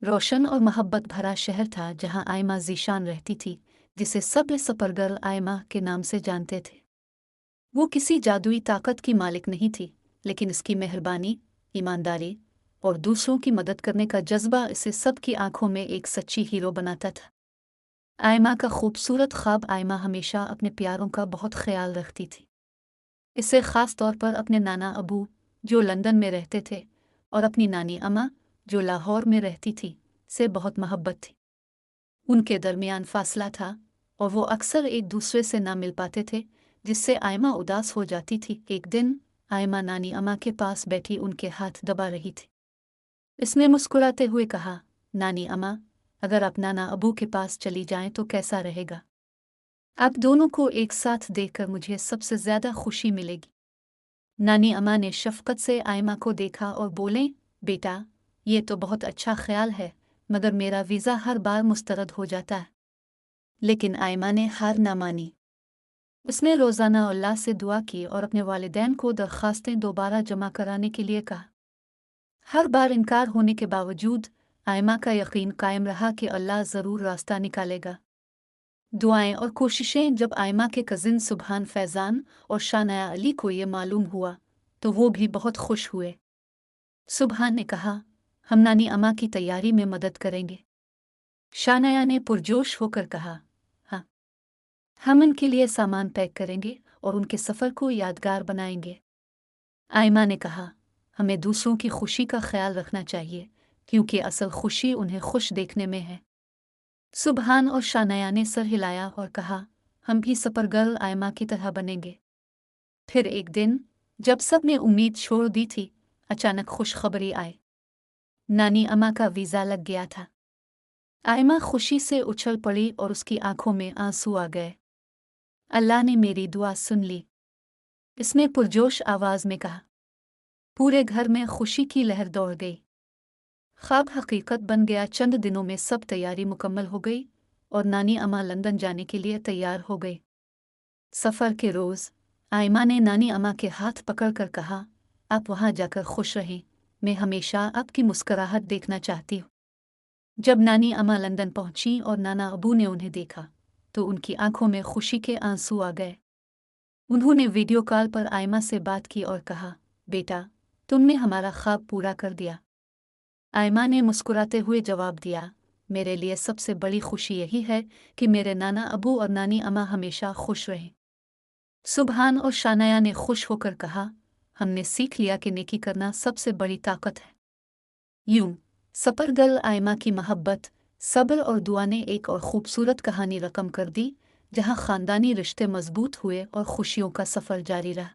रोशन और मोहब्बत भरा शहर था जहां आयमा ज़ीशान रहती थी, जिसे सब सपरगर्ल आयमा के नाम से जानते थे। वो किसी जादुई ताकत की मालिक नहीं थी, लेकिन इसकी मेहरबानी, ईमानदारी और दूसरों की मदद करने का जज्बा इसे सबकी आंखों में एक सच्ची हीरो बनाता था। आयमा का खूबसूरत ख्वाब आयमा हमेशा अपने प्यारों का बहुत ख्याल रखती थी। इसे ख़ास तौर पर अपने नाना अबू, जो लंदन में रहते थे, और अपनी नानी अम्मा, जो लाहौर में रहती थी, से बहुत मोहब्बत थी। उनके दरमियान फासला था और वो अक्सर एक दूसरे से ना मिल पाते थे, जिससे आयमा उदास हो जाती थी। एक दिन आयमा नानी अम्मा के पास बैठी उनके हाथ दबा रही थी। इसने मुस्कुराते हुए कहा, नानी अम्मा, अगर आप नाना अबू के पास चली जाएं तो कैसा रहेगा? आप दोनों को एक साथ देखकर मुझे सबसे ज़्यादा खुशी मिलेगी। नानी अम्मा ने शफकत से आयमा को देखा और बोले, बेटा, ये तो बहुत अच्छा ख्याल है, मगर मेरा वीज़ा हर बार मुस्तरद हो जाता है। लेकिन आयमा ने हार ना मानी। उसने रोज़ाना अल्लाह से दुआ की और अपने वालिदैन को दरख्वास्तें दोबारा जमा कराने के लिए कहा। हर बार इनकार होने के बावजूद आयमा का यकीन कायम रहा कि अल्लाह ज़रूर रास्ता निकालेगा। दुआएं और कोशिशें जब आयमा के कज़िन सुबहान फैज़ान और शानाया अली को ये मालूम हुआ, तो वो भी बहुत खुश हुए। सुबहान ने कहा, हम नानी अम्मा की तैयारी में मदद करेंगे। शानाया ने पुरजोश होकर कहा, हाँ, हम उनके लिए सामान पैक करेंगे और उनके सफ़र को यादगार बनाएंगे। आयमा ने कहा, हमें दूसरों की खुशी का ख्याल रखना चाहिए, क्योंकि असल खुशी उन्हें खुश देखने में है। सुबहान और शानाया ने सर हिलाया और कहा, हम भी सपरगर्ल आयमा की तरह बनेंगे। फिर एक दिन, जब सब ने उम्मीद छोड़ दी थी, अचानक खुशखबरी आई। नानी अम्मा का वीज़ा लग गया था। आयमा खुशी से उछल पड़ी और उसकी आंखों में आंसू आ गए। अल्लाह ने मेरी दुआ सुन ली, इसने पुरजोश आवाज में कहा। पूरे घर में खुशी की लहर दौड़ गई। ख्वाब हकीकत बन गया। चंद दिनों में सब तैयारी मुकम्मल हो गई और नानी अम्मा लंदन जाने के लिए तैयार हो गई। सफ़र के रोज़ आयमा ने नानी अम्मा के हाथ पकड़कर कहा, आप वहाँ जाकर खुश रहें, मैं हमेशा आपकी मुस्कुराहट देखना चाहती हूँ। जब नानी अम्मा लंदन पहुंची और नाना अबू ने उन्हें देखा, तो उनकी आंखों में खुशी के आंसू आ गए। उन्होंने वीडियो कॉल पर आयमा से बात की और कहा, बेटा, तुमने हमारा ख्वाब पूरा कर दिया। आयमा ने मुस्कुराते हुए जवाब दिया, मेरे लिए सबसे बड़ी खुशी यही है कि मेरे नाना अबू और नानी अम्मा हमेशा खुश रहें। सुबहान और शानाया ने खुश होकर कहा, हमने सीख लिया कि नेकी करना सबसे बड़ी ताकत है। यूं सपरगर्ल आयमा की मोहब्बत, सब्र और दुआ ने एक और खूबसूरत कहानी रकम कर दी, जहां खानदानी रिश्ते मजबूत हुए और खुशियों का सफ़र जारी रहा।